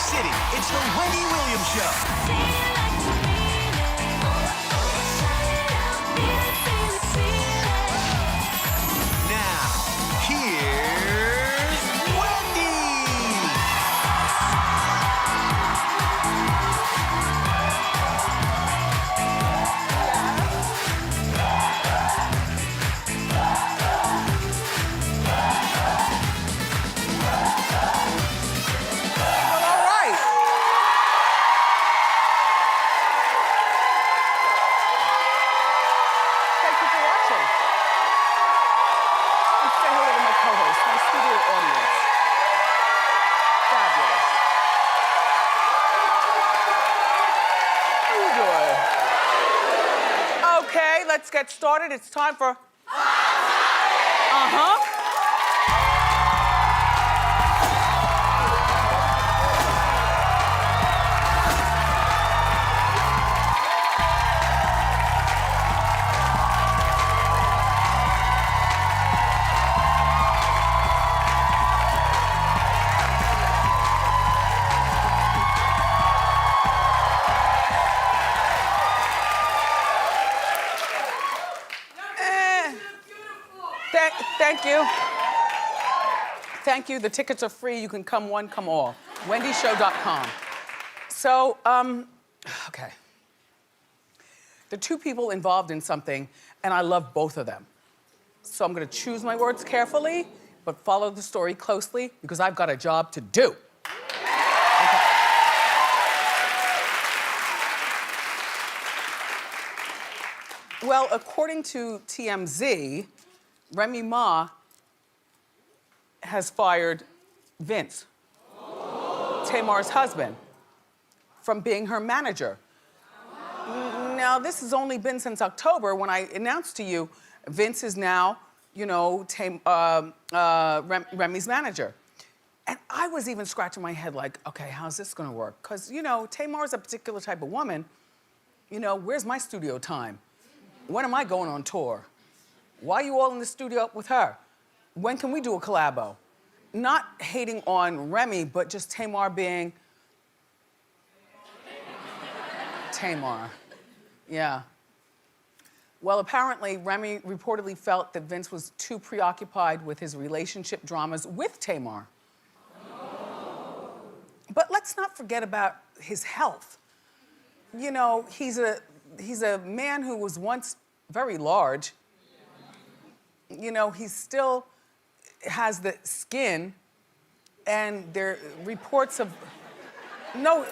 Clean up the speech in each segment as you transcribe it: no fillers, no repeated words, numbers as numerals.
City. It's the Wendy Williams Show. Now, here's Wendy. All right. Thank you for watching. And say hello to my co-host, my studio audience. Fabulous. How you doing? Okay, let's get started. It's time for... Thank you. Thank you. The tickets are free. You can come one, come all. WendyShow.com. So, okay. There are two people involved in something, and I love both of them. So I'm gonna choose my words carefully, but follow the story closely because I've got a job to do. Okay. Well, according to TMZ, Remy Ma has fired Vince, Tamar's husband, from being her manager. Now, this has only been since October when I announced to you Vince is now, you know, Remy's manager. And I was even scratching my head like, okay, how's this gonna work? Because, you know, Tamar's a particular type of woman. You know, where's my studio time? When am I going on tour? Why are you all in the studio with her? When can we do a collabo? Not hating on Remy, but just Tamar being... Tamar. Yeah. Well, apparently, Remy reportedly felt that Vince was too preoccupied with his relationship dramas with Tamar. But let's not forget about his health. You know, he's a man who was once very large. You know, he still has the skin, and there are reports of... No,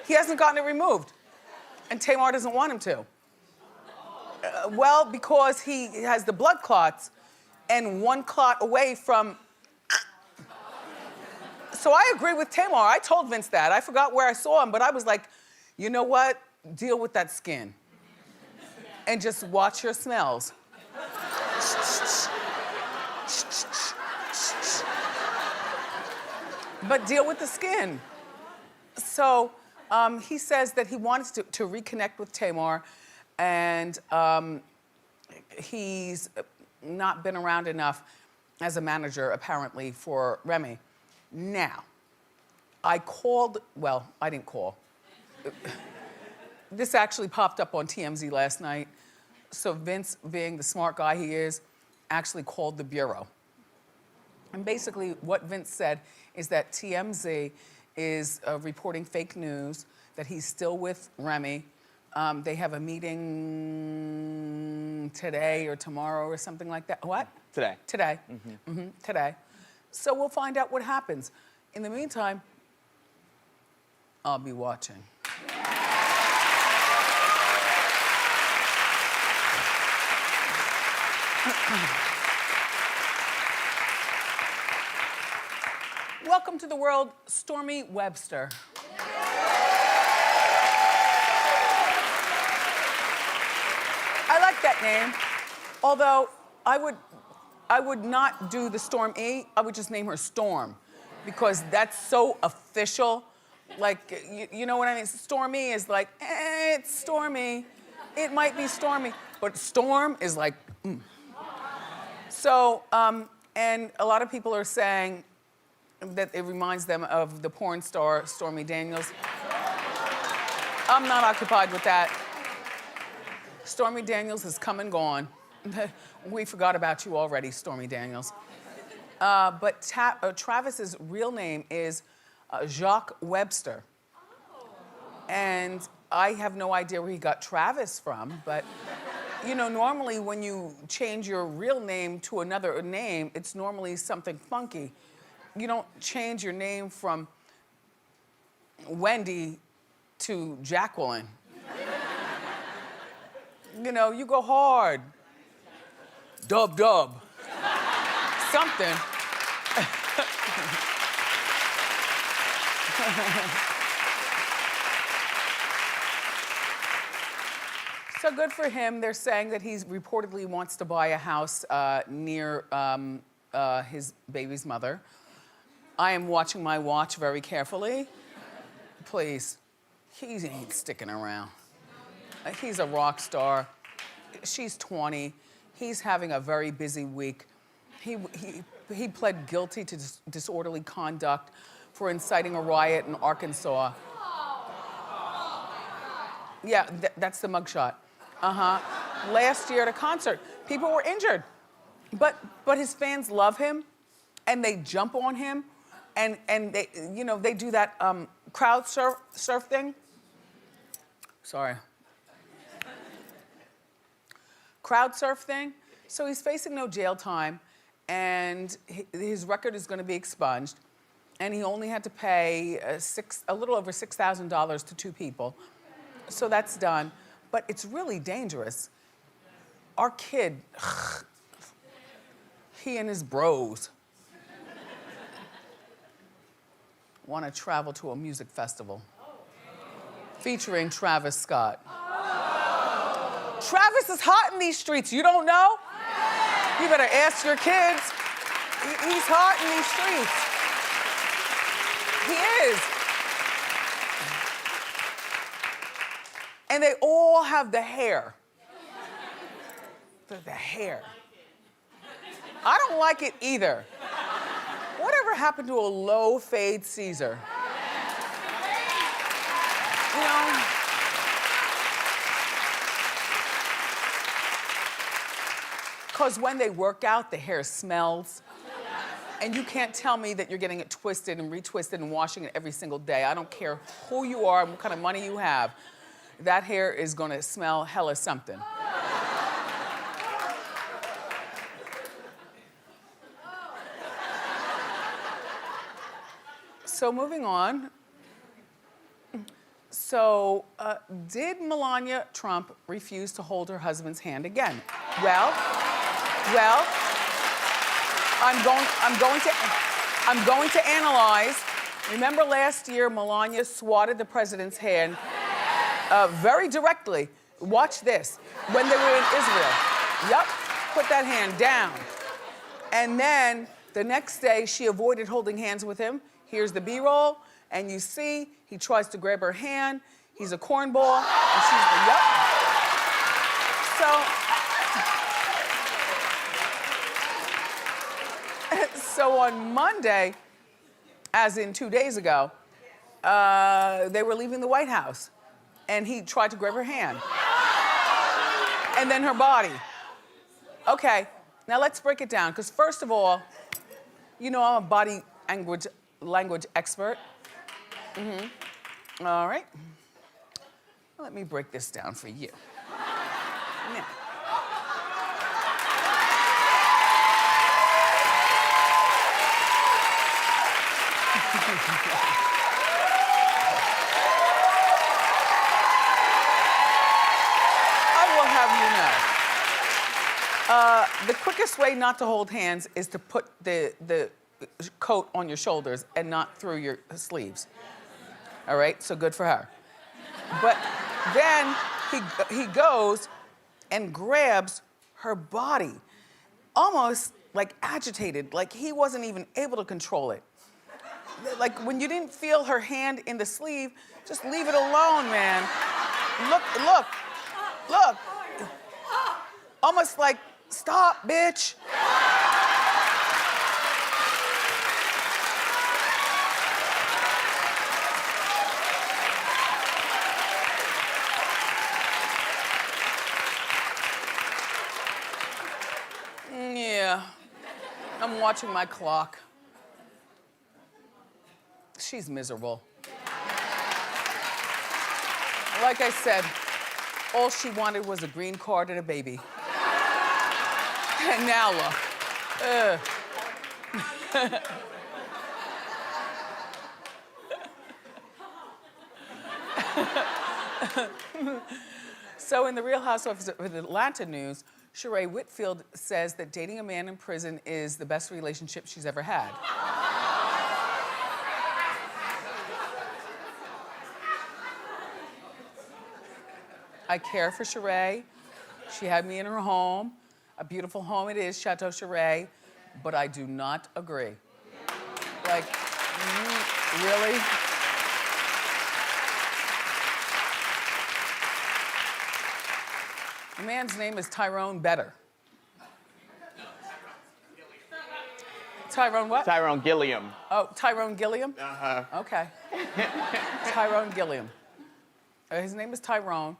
he hasn't gotten it removed. And Tamar doesn't want him to. Well, because he has the blood clots, and one clot away from... So I agree with Tamar. I told Vince that. I forgot where I saw him, but I was like, you know what? Deal with that skin. And just watch your smells. But deal with the skin. So he says that he wants to reconnect with Tamar, and he's not been around enough as a manager, apparently, for Remy. Now, I called, well, I didn't call. This actually popped up on TMZ last night. So Vince, being the smart guy he is, actually called the Bureau. And basically what Vince said is that TMZ is reporting fake news, that he's still with Remy. They have a meeting today or tomorrow or something like that. What? Today. Today. Today. So we'll find out what happens. In the meantime, I'll be watching. Welcome to the world, Stormy Webster. I like that name, although I would not do the Storm E. I would just name her Storm, because that's so official. Like, you know what I mean? Stormy is like, it's stormy. It might be stormy, but Storm is like, So, and a lot of people are saying that it reminds them of the porn star Stormy Daniels. I'm not occupied with that. Stormy Daniels has come and gone. We forgot about you already, Stormy Daniels. But Travis's real name is Jacques Webster. And I have no idea where he got Travis from, but you know, normally when you change your real name to another name, it's normally something funky. You don't change your name from Wendy to Jacqueline. You know, you go hard. Dub. Something. So good for him. They're saying that he reportedly wants to buy a house near his baby's mother. I am watching my watch very carefully. Please, he ain't sticking around. He's a rock star. She's 20. He's having a very busy week. He pled guilty to disorderly conduct for inciting a riot in Arkansas. Yeah, that's the mugshot. Last year at a concert, people were injured. But his fans love him, and they jump on him, and they, you know, they do that crowd surf thing. Sorry. Crowd surf thing. So he's facing no jail time, and his record is going to be expunged, and he only had to pay a little over $6,000 to 2 people. So that's done. But it's really dangerous. Our kid, he and his bros want to travel to a music festival featuring Travis Scott. Travis is hot in these streets. You don't know? You better ask your kids. He's hot in these streets. He is. And they all have the hair. The hair. I don't like it either. Whatever happened to a low fade Caesar? You know? Because when they work out, the hair smells. And you can't tell me that you're getting it twisted and retwisted and washing it every single day. I don't care who you are and what kind of money you have. That hair is gonna smell hella something. So moving on. So, did Melania Trump refuse to hold her husband's hand again? Well, I'm going to analyze. Remember last year, Melania swatted the president's hand very directly. Watch this. When they were in Israel. Yup, put that hand down. And then the next day, she avoided holding hands with him. Here's the B-roll, and you see he tries to grab her hand. He's a cornball, and she's the yup. So on Monday, as in 2 days ago, they were leaving the White House, and he tried to grab her hand. And then her body. Okay, now let's break it down, because first of all, you know I'm a body language expert. All right. Let me break this down for you. Now. I will have you know. The quickest way not to hold hands is to put the coat on your shoulders and not through your sleeves. All right, so good for her. But then he goes and grabs her body, almost like agitated, like he wasn't even able to control it. Like when you didn't feel her hand in the sleeve, just leave it alone, man. Look. Almost like, stop, bitch. watching my clock. She's miserable. Like I said, all she wanted was a green card and a baby. And now look. So in the Real Housewives of Atlanta news, Sheree Whitfield says that dating a man in prison is the best relationship she's ever had. I care for Sheree. She had me in her home. A beautiful home it is, Chateau Sheree, but I do not agree. Like, really? The man's name is Tyrone Better. Tyrone what? Tyrone Gilliam. Oh, Tyrone Gilliam? Uh-huh. Okay. Tyrone Gilliam. His name is Tyrone.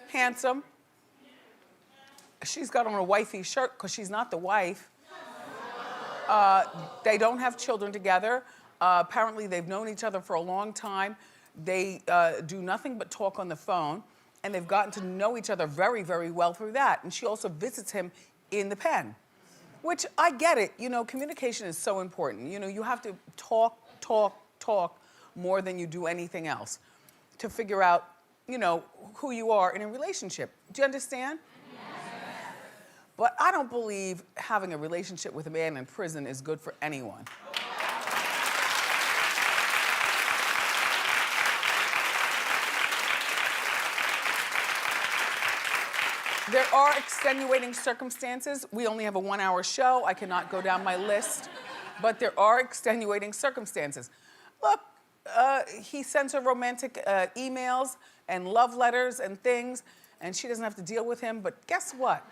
Handsome. She's got on a wifey shirt because she's not the wife. They don't have children together. Apparently, they've known each other for a long time. They do nothing but talk on the phone, and they've gotten to know each other very, very well through that. And she also visits him in the pen, which I get it. You know, communication is so important. You know, you have to talk more than you do anything else to figure out, you know, who you are in a relationship. Do you understand? But I don't believe having a relationship with a man in prison is good for anyone. There are extenuating circumstances. We only have a 1-hour show. I cannot go down my list. But there are extenuating circumstances. Look, he sends her romantic emails and love letters and things, and she doesn't have to deal with him. But guess what?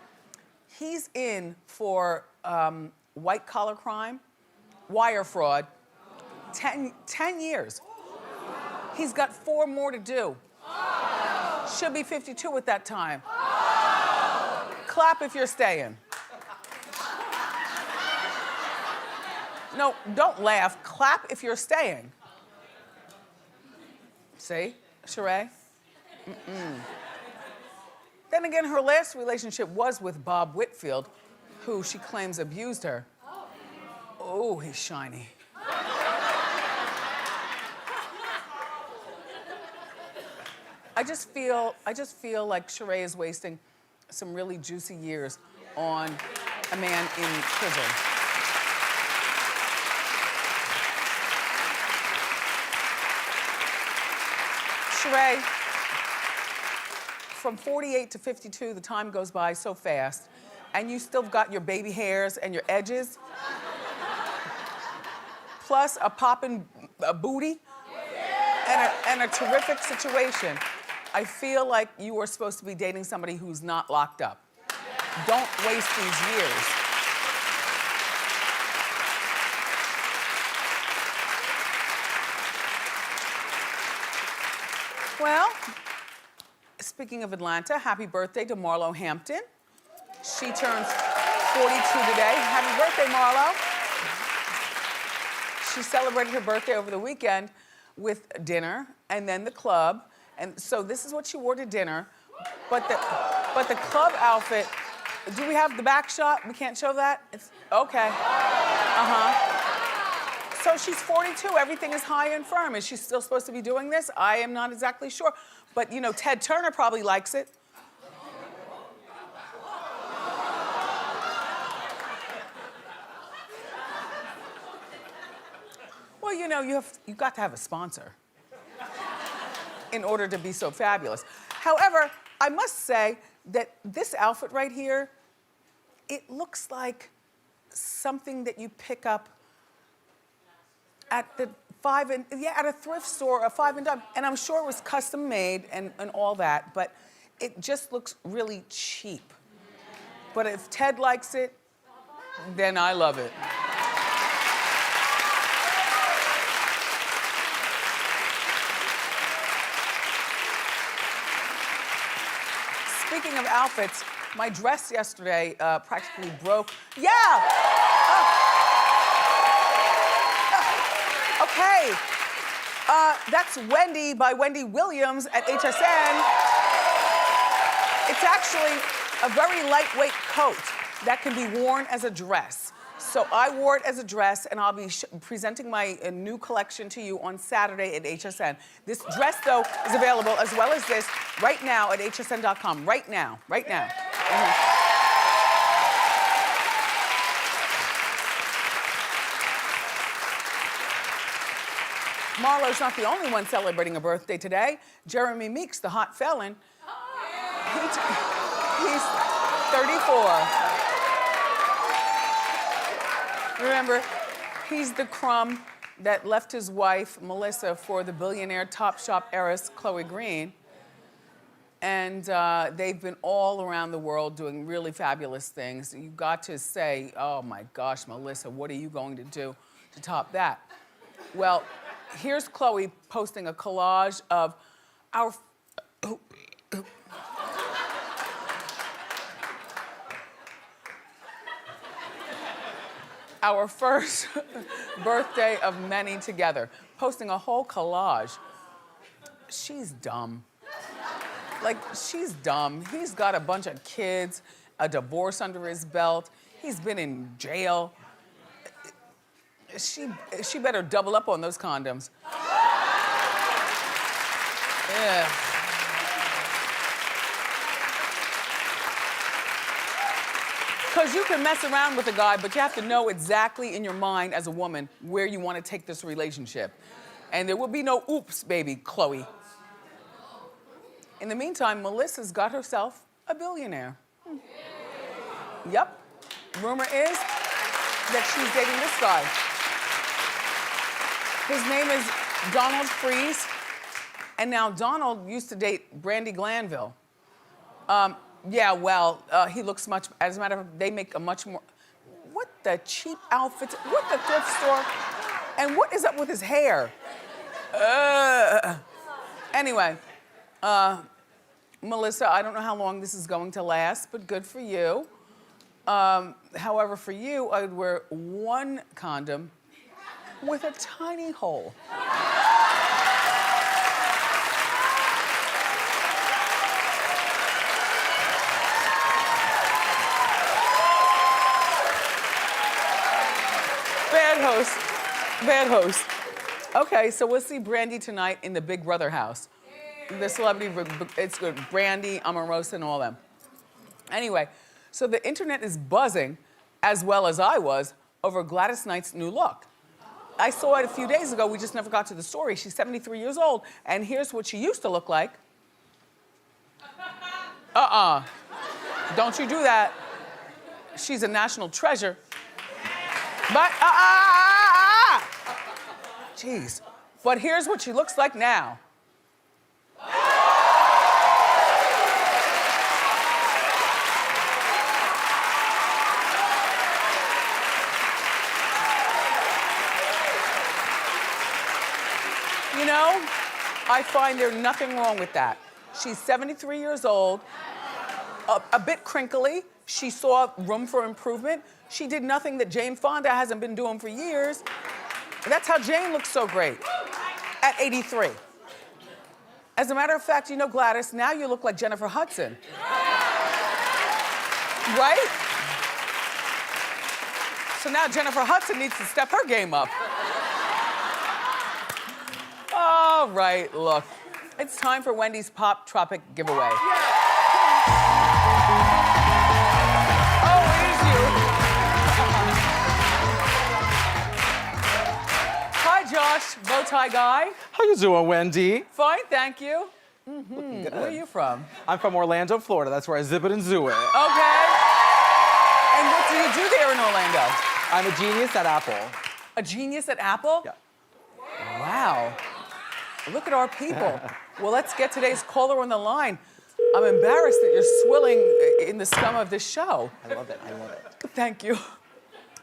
He's in for white-collar crime, wire fraud, 10 years. He's got 4 more to do. Should be 52 at that time. Clap if you're staying. No, don't laugh. Clap if you're staying. See, Sheree? Then again, her last relationship was with Bob Whitfield, who she claims abused her. Oh, he's shiny. I just feel like Sheree is wasting some really juicy years on a man in prison. Sheree, from 48 to 52, the time goes by so fast, and you still got your baby hairs and your edges, plus a poppin' booty, and a terrific situation. I feel like you are supposed to be dating somebody who's not locked up. Don't waste these years. Well, speaking of Atlanta, happy birthday to Marlo Hampton. She turns 42 today. Happy birthday, Marlo. She celebrated her birthday over the weekend with dinner and then the club. And so this is what she wore to dinner. But the club outfit, do we have the back shot? We can't show that? It's okay. So she's 42, everything is high and firm. Is she still supposed to be doing this? I am not exactly sure. But you know, Ted Turner probably likes it. Well, you know, you've got to have a sponsor in order to be so fabulous. However, I must say that this outfit right here, it looks like something that you pick up at the at a thrift store, a 5 and dime. And I'm sure it was custom made and all that, but it just looks really cheap. But if Ted likes it, then I love it. Speaking of outfits, my dress yesterday practically broke. Yeah! Okay. That's Wendy by Wendy Williams at HSN. It's actually a very lightweight coat that can be worn as a dress. So I wore it as a dress, and I'll be presenting my new collection to you on Saturday at HSN. This dress, though, is available as well as this right now at hsn.com. Right now. Marlo's not the only one celebrating a birthday today. Jeremy Meeks, the hot felon, he's 34. Remember, he's the crumb that left his wife, Melissa, for the billionaire Topshop heiress, Chloe Green. And they've been all around the world doing really fabulous things. You got to say, oh my gosh, Melissa, what are you going to do to top that? Well, here's Chloe posting a collage of our first birthday of many together, posting a whole collage. She's dumb. Like, she's dumb. He's got a bunch of kids, a divorce under his belt. He's been in jail. She better double up on those condoms. Yeah. Because you can mess around with a guy, but you have to know exactly in your mind as a woman where you want to take this relationship. And there will be no oops, baby, Chloe. In the meantime, Melissa's got herself a billionaire. Yep. Rumor is that she's dating this guy. His name is Donald Freeze. And now Donald used to date Brandi Glanville. Yeah, well, he looks much, as a matter of fact, they make a much more, what the cheap outfits, what the thrift store, and what is up with his hair? Anyway, Melissa, I don't know how long this is going to last, but good for you. However, for you, I would wear one condom with a tiny hole. Bad host. Okay, so we'll see Brandi tonight in the Big Brother house. The celebrity, it's good. Brandi, Omarosa, and all them. Anyway, so the internet is buzzing, as well as I was, over Gladys Knight's new look. I saw it a few days ago, we just never got to the story. She's 73 years old, and here's what she used to look like. Don't you do that. She's a national treasure. But, Jeez. But here's what she looks like now. You know, I find there's nothing wrong with that. She's 73 years old, a bit crinkly. She saw room for improvement. She did nothing that Jane Fonda hasn't been doing for years. That's how Jane looks so great at 83. As a matter of fact, you know, Gladys, now you look like Jennifer Hudson. Right? So now Jennifer Hudson needs to step her game up. All right, look. It's time for Wendys Poptropic giveaway. Josh, bow tie guy. How you doing, Wendy? Fine, thank you. Looking good. Where are you from? I'm from Orlando, Florida. That's where I zip it and zoo it. Okay. And what do you do there in Orlando? I'm a genius at Apple. A genius at Apple? Yeah. Wow. Look at our people. Well, let's get today's caller on the line. I'm embarrassed that you're swilling in the scum of this show. I love it. Thank you.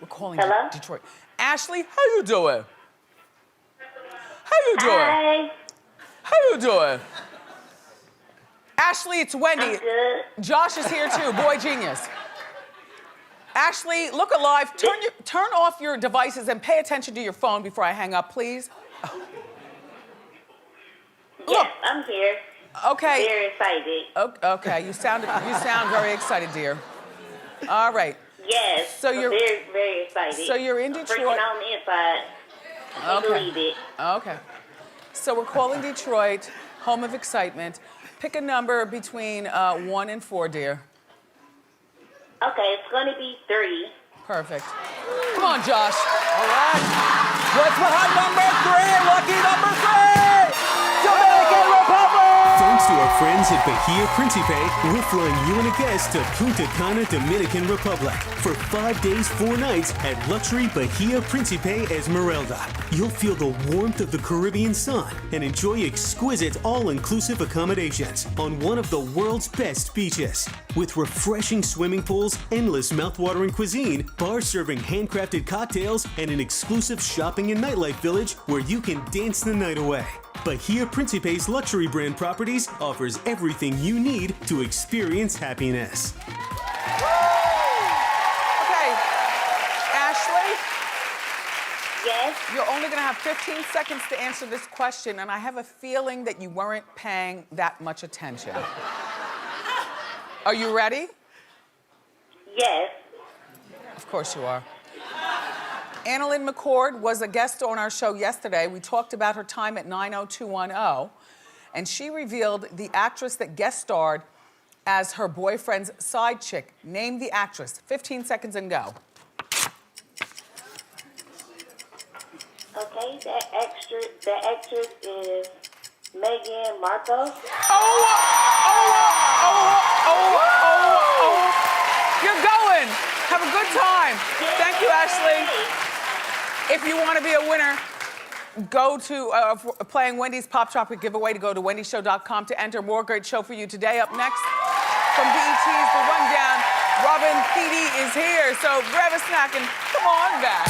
We're calling Hello? Detroit. Ashley, how you doing? How you doing? Hi. How you doing? Ashley, it's Wendy. I'm good. Josh is here too, boy genius. Ashley, look alive. Turn off your devices and pay attention to your phone before I hang up, please. Yes, I'm here. Okay. Very excited. Okay, you sound very excited, dear. All right. Yes. So you're very, very excited. So you're in Detroit. Freaking on the inside. Can't believe it. Okay. So we're calling Detroit, home of excitement. Pick a number between 1 and 4, dear. Okay, it's gonna be 3. Perfect. Come on, Josh. All right. What's behind number 3? Lucky number 3! Dominican Republic! Thanks to our friends at Bahia Principe, we're flying you and a guest to Punta Cana, Dominican Republic for 5 days, 4 nights at luxury Bahia Principe Esmeralda. You'll feel the warmth of the Caribbean sun and enjoy exquisite all-inclusive accommodations on one of the world's best beaches. With refreshing swimming pools, endless mouthwatering cuisine, bars serving handcrafted cocktails, and an exclusive shopping and nightlife village where you can dance the night away. Bahia Principe's luxury brand properties offers everything you need to experience happiness. Okay. Ashley, Yes. you're only gonna have 15 seconds to answer this question, and I have a feeling that you weren't paying that much attention. Are you ready? Yes. Of course you are. Annalyn McCord was a guest on our show yesterday. We talked about her time at 90210, and she revealed the actress that guest starred as her boyfriend's side chick. Name the actress. 15 seconds and go. Okay, the actress is Megan Marco. You're going. Have a good time. Thank you, Ashley. If you want to be a winner, go to playing Wendys Poptropic giveaway to go to wendyshow.com to enter. More great show for you today. Up next from BET's The Rundown, Robin Thede is here. So grab a snack and come on back.